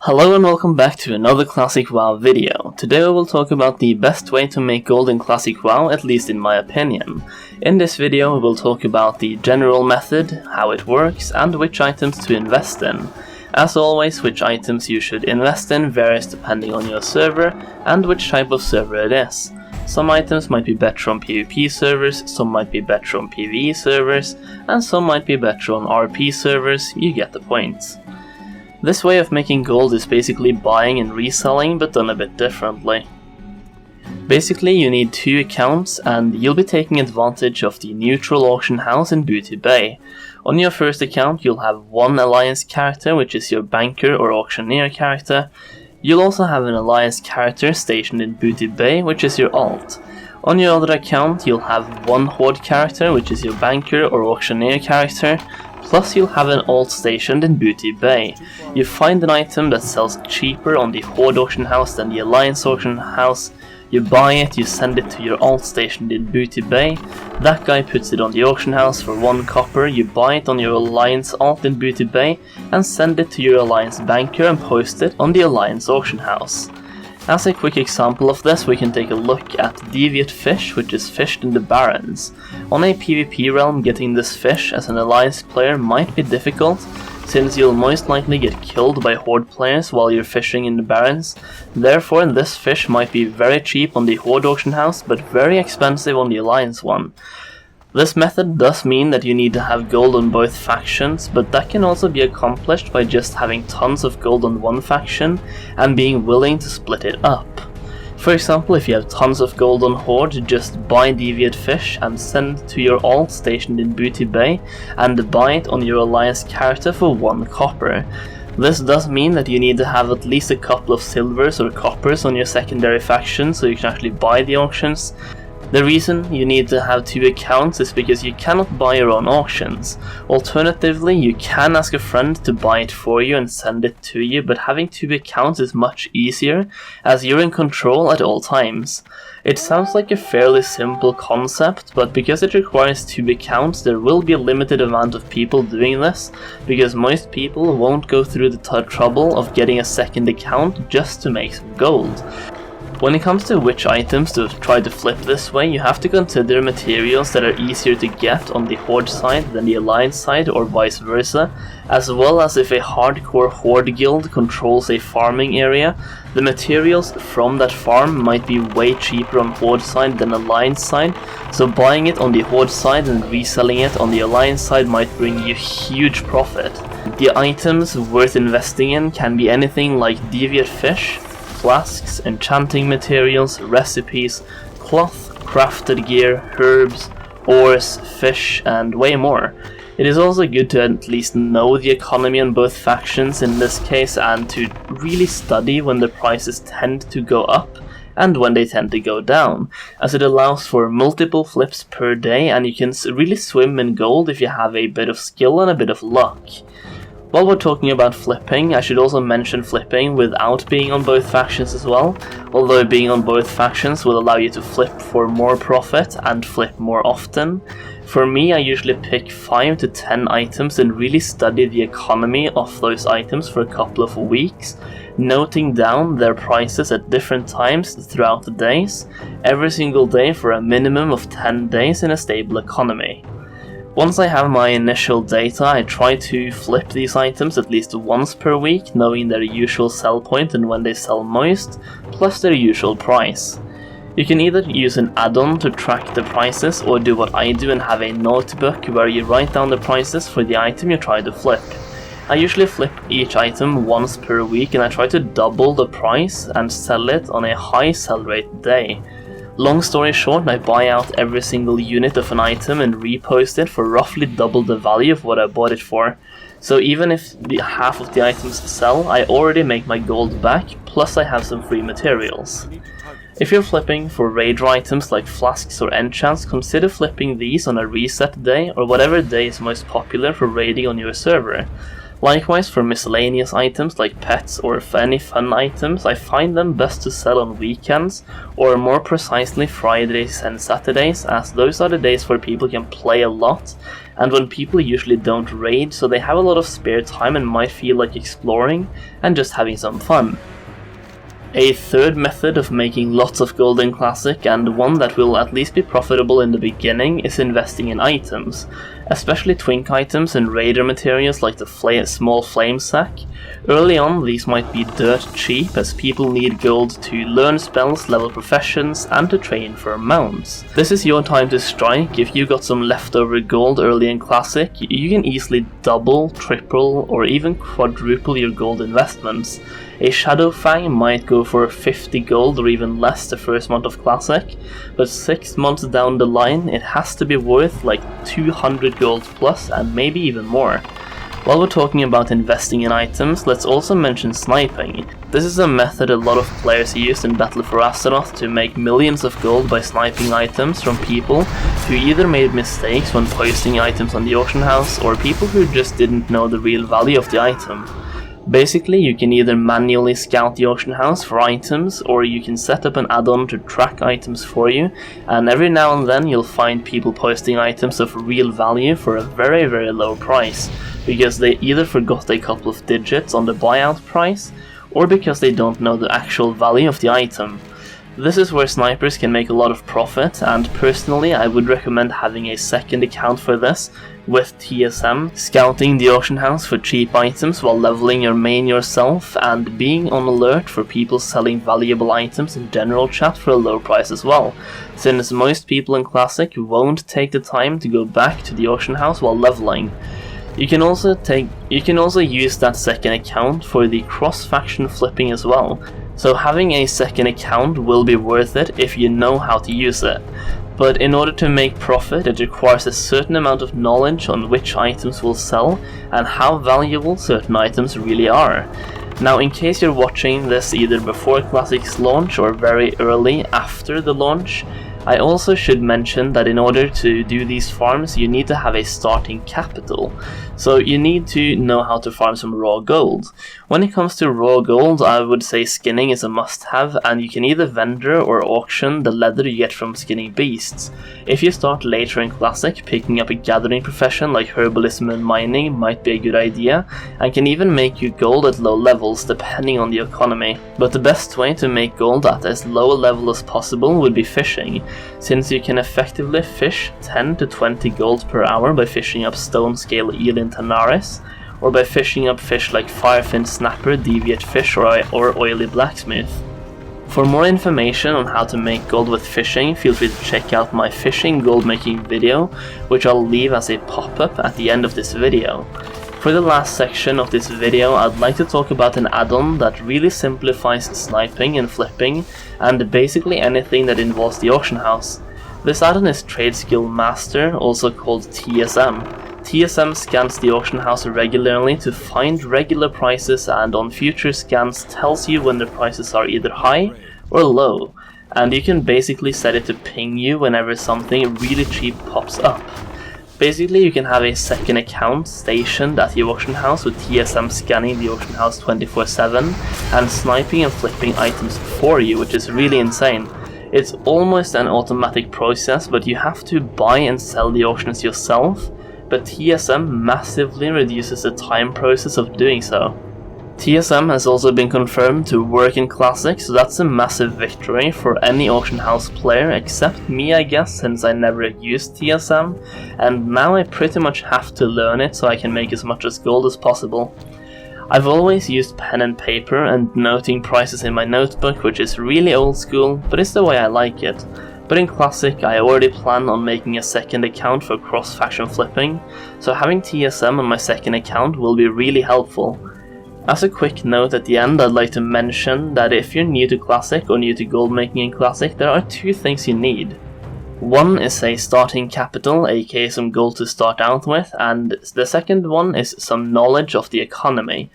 Hello and welcome back to another Classic WoW video. Today we will talk about the best way to make gold in Classic WoW, at least in my opinion. In this video we will talk about the general method, how it works, and which items to invest in. As always, which items you should invest in varies depending on your server and which type of server it is. Some items might be better on PvP servers, some might be better on PvE servers, and some might be better on RP servers. You get the point. This way of making gold is basically buying and reselling, but done a bit differently. Basically, you need two accounts and you'll be taking advantage of the neutral auction house in Booty Bay. On your first account you'll have one alliance character, which is your banker or auctioneer character. You'll also have an alliance character stationed in Booty Bay, which is your alt. On your other account you'll have one horde character, which is your banker or auctioneer character. Plus you'll have an alt stationed in Booty Bay. You find an item that sells cheaper on the Horde auction house than the Alliance auction house, you buy it, you send it to your alt stationed in Booty Bay, that guy puts it on the auction house for 1 copper, you buy it on your Alliance alt in Booty Bay, and send it to your Alliance banker and post it on the Alliance auction house. As a quick example of this, we can take a look at Deviate Fish, which is fished in the Barrens. On a PvP realm, getting this fish as an Alliance player might be difficult, since you'll most likely get killed by Horde players while you're fishing in the Barrens. Therefore, this fish might be very cheap on the Horde auction house, but very expensive on the Alliance one. This method does mean that you need to have gold on both factions, but that can also be accomplished by just having tons of gold on one faction and being willing to split it up. For example, if you have tons of gold on Horde, just buy Deviate Fish and send it to your alt stationed in Booty Bay and buy it on your Alliance character for 1 copper. This does mean that you need to have at least a couple of silvers or coppers on your secondary faction so you can actually buy the auctions. The reason you need to have 2 accounts is because you cannot buy your own auctions. Alternatively, you can ask a friend to buy it for you and send it to you, but having 2 accounts is much easier as you're in control at all times. It sounds like a fairly simple concept, but because it requires 2 accounts, there will be a limited amount of people doing this, because most people won't go through the trouble of getting a second account just to make some gold. When it comes to which items to try to flip this way, you have to consider materials that are easier to get on the Horde side than the Alliance side or vice versa, as well as if a hardcore Horde guild controls a farming area, the materials from that farm might be way cheaper on Horde side than Alliance side, so buying it on the Horde side and reselling it on the Alliance side might bring you huge profit. The items worth investing in can be anything like Deviate Fish, flasks, enchanting materials, recipes, cloth, crafted gear, herbs, ores, fish, and way more. It is also good to at least know the economy on both factions in this case and to really study when the prices tend to go up and when they tend to go down, as it allows for multiple flips per day and you can really swim in gold if you have a bit of skill and a bit of luck. While we're talking about flipping, I should also mention flipping without being on both factions as well, although being on both factions will allow you to flip for more profit and flip more often. For me, I usually pick 5 to 10 items and really study the economy of those items for a couple of weeks, noting down their prices at different times throughout the days, every single day for a minimum of 10 days in a stable economy. Once I have my initial data, I try to flip these items at least once per week, knowing their usual sell point and when they sell most, plus their usual price. You can either use an add-on to track the prices or do what I do and have a notebook where you write down the prices for the item you try to flip. I usually flip each item once per week and I try to double the price and sell it on a high sell rate day. Long story short, I buy out every single unit of an item and repost it for roughly double the value of what I bought it for. So even if half of the items sell, I already make my gold back, plus I have some free materials. If you're flipping for raider items like flasks or enchants, consider flipping these on a reset day or whatever day is most popular for raiding on your server. Likewise, for miscellaneous items like pets or any fun items, I find them best to sell on weekends, or more precisely Fridays and Saturdays, as those are the days where people can play a lot, and when people usually don't raid, so they have a lot of spare time and might feel like exploring and just having some fun. A third method of making lots of gold in Classic, and one that will at least be profitable in the beginning, is investing in items, especially twink items and raider materials like the small flame sack. Early on, these might be dirt cheap, as people need gold to learn spells, level professions, and to train for mounts. This is your time to strike. If you got some leftover gold early in Classic, you can easily double, triple, or even quadruple your gold investments. A Shadow Fang might go for 50 gold or even less the first month of Classic, but 6 months down the line it has to be worth like 200 gold plus and maybe even more. While we're talking about investing in items, let's also mention sniping. This is a method a lot of players use in Battle for Azeroth to make millions of gold by sniping items from people who either made mistakes when posting items on the auction house or people who just didn't know the real value of the item. Basically, you can either manually scout the auction house for items, or you can set up an add-on to track items for you, and every now and then you'll find people posting items of real value for a very low price, because they either forgot a couple of digits on the buyout price, or because they don't know the actual value of the item. This is where snipers can make a lot of profit, and personally I would recommend having a second account for this, with TSM, scouting the auction house for cheap items while leveling your main yourself, and being on alert for people selling valuable items in general chat for a low price as well, since most people in Classic won't take the time to go back to the auction house while leveling. You can also use that second account for the cross-faction flipping as well, so having a second account will be worth it if you know how to use it. But in order to make profit, it requires a certain amount of knowledge on which items will sell and how valuable certain items really are. Now, in case you're watching this either before Classic's launch or very early after the launch, I also should mention that in order to do these farms you need to have a starting capital, so you need to know how to farm some raw gold. When it comes to raw gold, I would say skinning is a must-have, and you can either vendor or auction the leather you get from skinning beasts. If you start later in Classic, picking up a gathering profession like herbalism and mining might be a good idea, and can even make you gold at low levels depending on the economy. But the best way to make gold at as low a level as possible would be fishing, since you can effectively fish 10 to 20 gold per hour by fishing up stone scale eel in Tanaris, or by fishing up fish like firefin snapper, deviate fish, or oily blacksmith. For more information on how to make gold with fishing, feel free to check out my fishing gold making video, which I'll leave as a pop-up at the end of this video. For the last section of this video, I'd like to talk about an add-on that really simplifies sniping and flipping, and basically anything that involves the auction house. This add-on is Trade Skill Master, also called TSM. TSM scans the auction house regularly to find regular prices, and on future scans tells you when the prices are either high or low, and you can basically set it to ping you whenever something really cheap pops up. Basically, you can have a second account stationed at the auction house with TSM scanning the auction house 24/7 and sniping and flipping items for you, which is really insane. It's almost an automatic process, but you have to buy and sell the auctions yourself, but TSM massively reduces the time process of doing so. TSM has also been confirmed to work in Classic, so that's a massive victory for any auction house player except me, I guess, since I never used TSM, and now I pretty much have to learn it so I can make as much as gold as possible. I've always used pen and paper and noting prices in my notebook, which is really old school, but it's the way I like it. But in Classic, I already plan on making a second account for cross-faction flipping, so having TSM on my second account will be really helpful. As a quick note at the end, I'd like to mention that if you're new to Classic or new to gold making in Classic, there are two things you need. One is a starting capital, aka some gold to start out with, and the second one is some knowledge of the economy.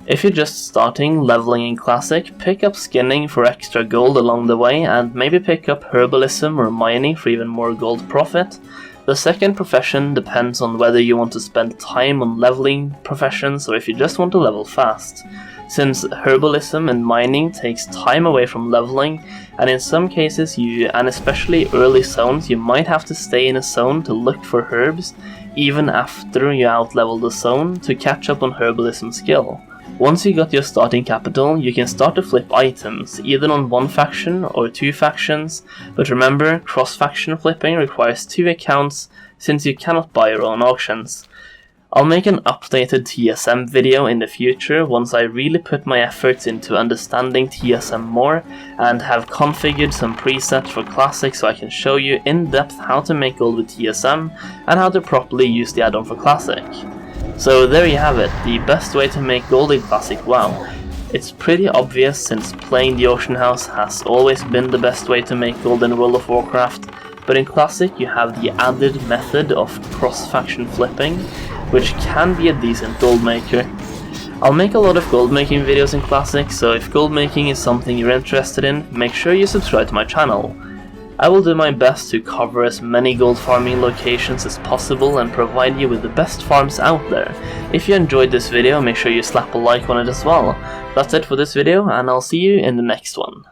If you're just starting leveling in Classic, pick up skinning for extra gold along the way, and maybe pick up herbalism or mining for even more gold profit. The second profession depends on whether you want to spend time on leveling professions or if you just want to level fast, since herbalism and mining takes time away from leveling, and in some cases and especially early zones, you might have to stay in a zone to look for herbs even after you outlevel the zone to catch up on herbalism skill. Once you got your starting capital, you can start to flip items, either on one faction or two factions, but remember, cross-faction flipping requires 2 accounts since you cannot buy your own auctions. I'll make an updated TSM video in the future once I really put my efforts into understanding TSM more and have configured some presets for Classic so I can show you in depth how to make gold with TSM and how to properly use the add-on for Classic. So there you have it, the best way to make gold in Classic WoW. It's pretty obvious since playing the Auction House has always been the best way to make gold in World of Warcraft, but in Classic you have the added method of cross-faction flipping, which can be a decent gold maker. I'll make a lot of gold making videos in Classic, so if gold making is something you're interested in, make sure you subscribe to my channel. I will do my best to cover as many gold farming locations as possible and provide you with the best farms out there. If you enjoyed this video, make sure you slap a like on it as well. That's it for this video, and I'll see you in the next one.